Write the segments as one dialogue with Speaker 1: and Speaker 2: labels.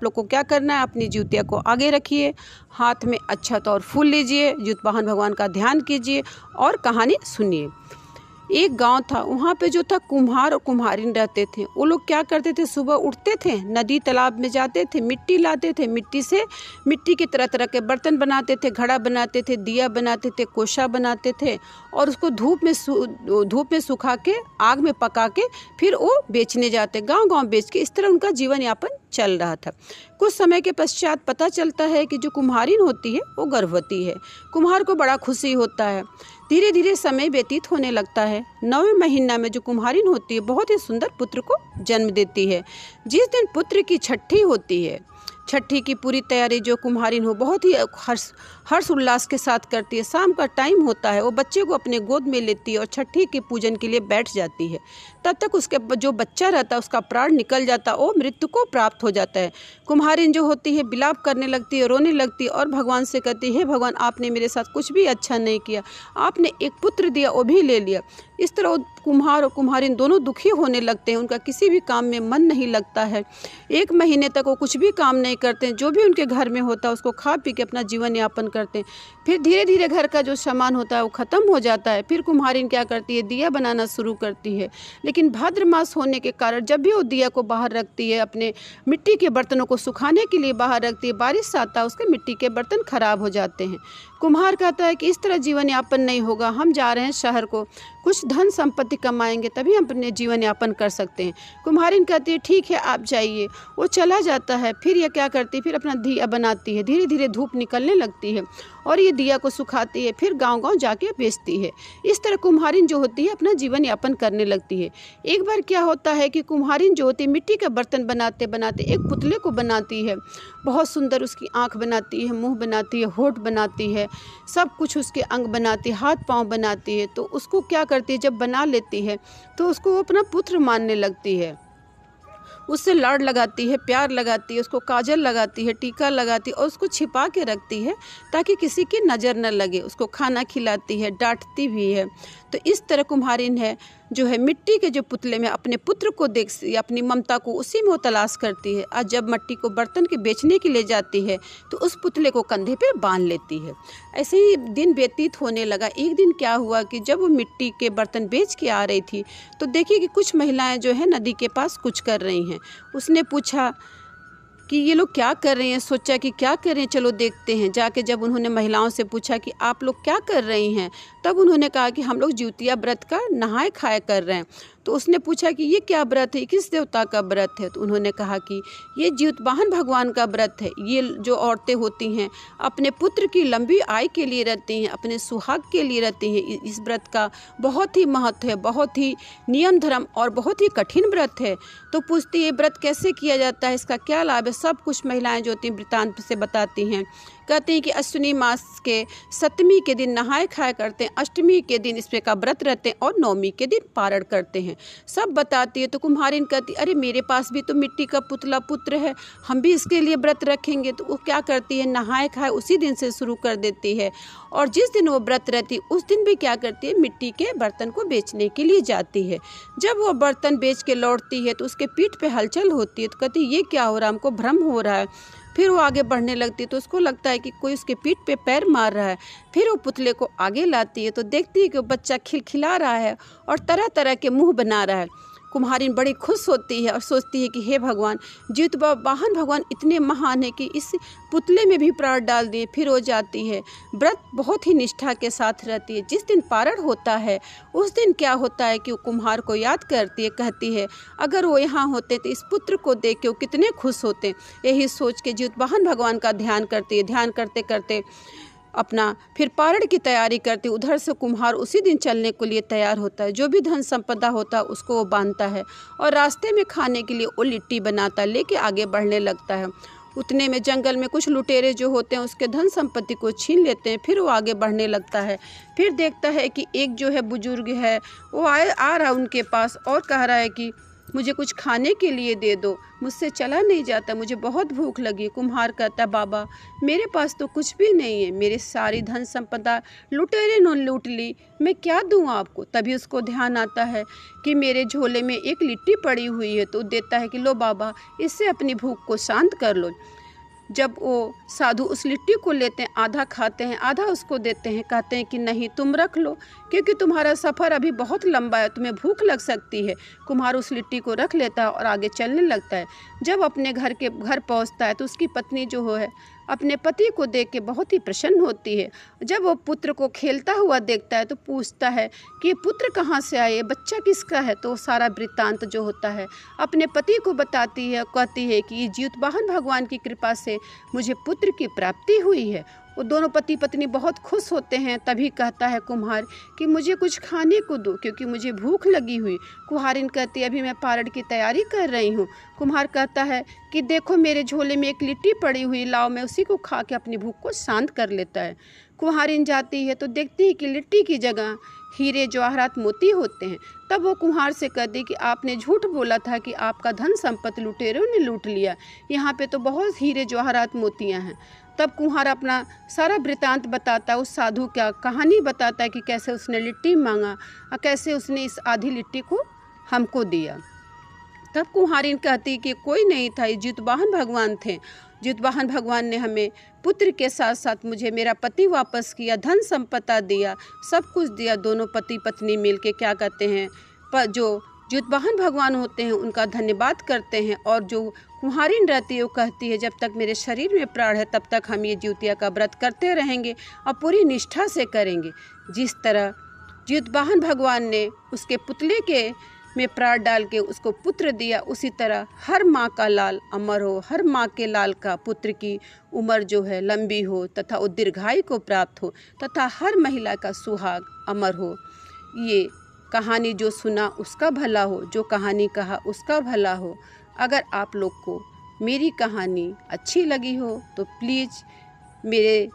Speaker 1: लोग को क्या करना है, अपनी ज्योतिया को आगे रखिए, हाथ में अक्षत और फूल लीजिए, ज्योतिवाहन भगवान का ध्यान कीजिए और कहानी सुनिए। एक गांव था, वहाँ पे जो था कुम्हार और कुम्हारिन रहते थे। वो लोग क्या करते थे, सुबह उठते थे, नदी तालाब में जाते थे, मिट्टी लाते थे, मिट्टी के तरह तरह के बर्तन बनाते थे, घड़ा बनाते थे, दिया बनाते थे, कोशा बनाते थे और उसको धूप में सुखा के आग में पका के फिर वो बेचने जाते, गांव गांव बेच के। इस तरह उनका जीवन यापन चल रहा था। कुछ समय के पश्चात पता चलता है कि जो कुम्हारिन होती है वो गर्भवती है। कुम्हार को बड़ा खुशी होता है। धीरे धीरे समय व्यतीत होने लगता है। 9वें महीना में जो कुम्हारिन होती है बहुत ही सुंदर पुत्र को जन्म देती है। जिस दिन पुत्र की छठी होती है, छठी की पूरी तैयारी जो कुम्हारिन हो बहुत ही हर्ष उल्लास के साथ करती है। शाम का टाइम होता है, वो बच्चे को अपने गोद में लेती है और छठी के पूजन के लिए बैठ जाती है। तब तक उसके जो बच्चा रहता है उसका प्राण निकल जाता है, वो मृत्यु को प्राप्त हो जाता है। कुम्हारिन जो होती है विलाप करने लगती है, रोने लगती है और भगवान से कहती है, हे भगवान, आपने मेरे साथ कुछ भी अच्छा नहीं किया, आपने एक पुत्र दिया वो भी ले लिया। इस तरह कुम्हार और कुम्हारिन दोनों दुखी होने लगते हैं। उनका किसी भी काम में मन नहीं लगता है। 1 महीने तक वो कुछ भी काम नहीं करते हैं। जो भी उनके घर में होता है उसको खा पी के अपना जीवन यापन करते हैं। फिर धीरे धीरे घर का जो सामान होता है वो ख़त्म हो जाता है। फिर कुम्हारिन क्या करती है, दिया बनाना शुरू करती है। लेकिन भाद्र मास होने के कारण जब भी वो दिया को बाहर रखती है, अपने मिट्टी के बर्तनों को सुखाने के लिए बाहर रखती है, बारिश आता है, उसके मिट्टी के बर्तन खराब हो जाते हैं। कुम्हार कहता है कि इस तरह जीवन यापन नहीं होगा, हम जा रहे हैं शहर को, कुछ धन संपत्ति कमाएंगे तभी हम अपने जीवन यापन कर सकते हैं। कुम्हारिन कहती है ठीक है आप जाइए। वो चला जाता है। फिर ये क्या करती है, फिर अपना दिया बनाती है। धीरे धीरे धूप निकलने लगती है और ये दिया को सुखाती है, फिर गांव गांव जाके बेचती है। इस तरह कुम्हारिन जो होती है अपना जीवन यापन करने लगती है। एक बार क्या होता है कि कुम्हारिन जो होती है मिट्टी का बर्तन बनाते बनाते एक पुतले को बनाती है। बहुत सुंदर उसकी आँख बनाती है, मुँह बनाती है, होठ बनाती है, सब कुछ उसके अंग बनाती है, हाथ पाँव बनाती है। तो उसको क्या करती है, जब बना लेती है तो उसको वो अपना पुत्र मानने लगती है। उससे लाड़ लगाती है, प्यार लगाती है, उसको काजल लगाती है, टीका लगाती है और उसको छिपा के रखती है ताकि किसी की नज़र न लगे। उसको खाना खिलाती है, डांटती भी है। तो इस तरह कुम्हारिन है जो है मिट्टी के जो पुतले में अपने पुत्र को देख अपनी ममता को उसी में वो तलाश करती है। और जब मिट्टी को बर्तन के बेचने के लिए जाती है तो उस पुतले को कंधे पे बांध लेती है। ऐसे ही दिन व्यतीत होने लगा। एक दिन क्या हुआ कि जब वो मिट्टी के बर्तन बेच के आ रही थी तो देखी कि कुछ महिलाएं जो है नदी के पास कुछ कर रही हैं। उसने पूछा कि ये लोग क्या कर रहे हैं। सोचा कि क्या कर रहे हैं, चलो देखते हैं। जाके जब उन्होंने महिलाओं से पूछा कि आप लोग क्या कर रही हैं, तब उन्होंने कहा कि हम लोग ज्योतिया व्रत का नहाए खाए कर रहे हैं। तो उसने पूछा कि ये क्या व्रत है, किस देवता का व्रत है। तो उन्होंने कहा कि ये ज्योतिवाहन भगवान का व्रत है। ये जो औरतें होती हैं अपने पुत्र की लंबी आयु के लिए रहती हैं, अपने सुहाग के लिए रहती हैं। इस व्रत का बहुत ही महत्व है, बहुत ही नियम धर्म और बहुत ही कठिन व्रत है। तो पूछती है व्रत कैसे किया जाता है, इसका क्या लाभ है। सब कुछ महिलाएं जो होती हैं वृत्तांत से बताती हैं। कहते हैं कि अश्विनी मास के 7वीं के दिन नहाए खाए करते हैं, 8वीं के दिन इस पे का व्रत रहते हैं और 9वीं के दिन पारण करते हैं। सब बताती है। तो कुम्हारिन कहती अरे मेरे पास भी तो मिट्टी का पुतला पुत्र है, हम भी इसके लिए व्रत रखेंगे। तो वो क्या करती है, नहाए खाए उसी दिन से शुरू कर देती है। और जिस दिन वो व्रत रहती है उस दिन भी क्या करती है, मिट्टी के बर्तन को बेचने के लिए जाती है। जब वो बर्तन बेच के लौटती है तो उसके पीठ पे हलचल होती है। तो कहती ये क्या हो रहा है, हमको भ्रम हो रहा है। फिर वो आगे बढ़ने लगती है तो उसको लगता है कि कोई उसके पीठ पे पैर मार रहा है। फिर वो पुतले को आगे लाती है तो देखती है कि वो बच्चा खिलखिला रहा है और तरह तरह के मुंह बना रहा है। कुम्हारिन बड़ी खुश होती है और सोचती है कि हे भगवान, ज्योतिवाहन भगवान इतने महान है कि इस पुतले में भी प्राण डाल दिए। फिर वो जाती है, व्रत बहुत ही निष्ठा के साथ रहती है। जिस दिन पारण होता है उस दिन क्या होता है कि वो कुम्हार को याद करती है, कहती है अगर वो यहाँ होते तो इस पुत्र को देख के वो कितने खुश होते। यही सोच के ज्योतिवाहन भगवान का ध्यान करती है। ध्यान करते करते अपना फिर पारण की तैयारी करती। उधर से कुम्हार उसी दिन चलने के लिए तैयार होता है। जो भी धन संपदा होता है उसको वो बांधता है और रास्ते में खाने के लिए वो लिट्टी बनाता है, लेके आगे बढ़ने लगता है। उतने में जंगल में कुछ लुटेरे जो होते हैं उसके धन संपत्ति को छीन लेते हैं। फिर वो आगे बढ़ने लगता है। फिर देखता है कि एक जो है बुजुर्ग है वो आ रहा है उनके पास और कह रहा है कि मुझे कुछ खाने के लिए दे दो, मुझसे चला नहीं जाता, मुझे बहुत भूख लगी। कुम्हार कहता, बाबा मेरे पास तो कुछ भी नहीं है, मेरी सारी धन संपदा लुटेरे ने लूट ली, मैं क्या दूँ आपको। तभी उसको ध्यान आता है कि मेरे झोले में एक लिट्टी पड़ी हुई है, तो देता है कि लो बाबा, इससे अपनी भूख को शांत कर लो। जब वो साधु उस लिट्टी को लेते हैं, आधा खाते हैं, आधा उसको देते हैं, कहते हैं कि नहीं तुम रख लो, क्योंकि तुम्हारा सफ़र अभी बहुत लंबा है, तुम्हें भूख लग सकती है। कुम्हार उस लिट्टी को रख लेता है और आगे चलने लगता है। जब अपने घर पहुंचता है तो उसकी पत्नी जो है अपने पति को देख के बहुत ही प्रसन्न होती है। जब वो पुत्र को खेलता हुआ देखता है तो पूछता है कि ये पुत्र कहाँ से आए, बच्चा किसका है। तो सारा वृत्तांत जो होता है अपने पति को बताती है, कहती है कि ज्योतिवाहन भगवान की कृपा से मुझे पुत्र की प्राप्ति हुई है। वो दोनों पति पत्नी बहुत खुश होते हैं। तभी कहता है कुम्हार कि मुझे कुछ खाने को दो, क्योंकि मुझे भूख लगी हुई। कुम्हारिन कहती है अभी मैं पारण की तैयारी कर रही हूँ। कुम्हार कहता है कि देखो मेरे झोले में एक लिट्टी पड़ी हुई, लाओ, मैं उसी को खा के अपनी भूख को शांत कर लेता है। कुम्हारिन जाती है तो देखती है कि लिट्टी की जगह हीरे जवाहरात मोती होते हैं। तब वो कुम्हार से कहती कि आपने झूठ बोला था कि आपका धन संपत्ति लुटेरों ने लूट लिया, यहाँ पे तो बहुत हीरे जवाहरात मोतियाँ हैं। तब कुम्हार अपना सारा वृत्तांत बताता है, उस साधु का कहानी बताता है कि कैसे उसने लिट्टी मांगा और कैसे उसने इस आधी लिट्टी को हमको दिया। तब कुम्हारिन कहती कि कोई नहीं था, ये ज्योतिवाहन भगवान थे। ज्योतिवाहन भगवान ने हमें पुत्र के साथ साथ मुझे मेरा पति वापस किया, धन संपदा दिया, सब कुछ दिया। दोनों पति पत्नी मिल के क्या कहते हैं, पर जो ज्योतिवाहन भगवान होते हैं उनका धन्यवाद करते हैं। और जो कुम्हारिन रहती है वो कहती है जब तक मेरे शरीर में प्राण है तब तक हम ये ज्योतिया का व्रत करते रहेंगे और पूरी निष्ठा से करेंगे। जिस तरह ज्योतिवाहन भगवान ने उसके पुतले के में प्राण डाल के उसको पुत्र दिया, उसी तरह हर माँ का लाल अमर हो, हर माँ के लाल का पुत्र की उम्र जो है लंबी हो तथा वो दीर्घायु को प्राप्त हो तथा हर महिला का सुहाग अमर हो। ये कहानी जो सुना उसका भला हो, जो कहानी कहा उसका भला हो। अगर आप लोग को मेरी कहानी अच्छी लगी हो तो प्लीज़ मेरे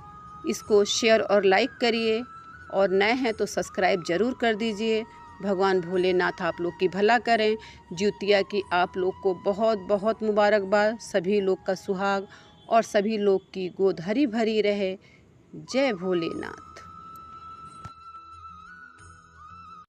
Speaker 1: इसको शेयर और लाइक करिए, और नए हैं तो सब्सक्राइब ज़रूर कर दीजिए। भगवान भोलेनाथ आप लोग की भला करें। ज्योतिया की आप लोग को बहुत बहुत मुबारकबाद। सभी लोग का सुहाग और सभी लोग की गोद हरी भरी रहे। जय भोलेनाथ।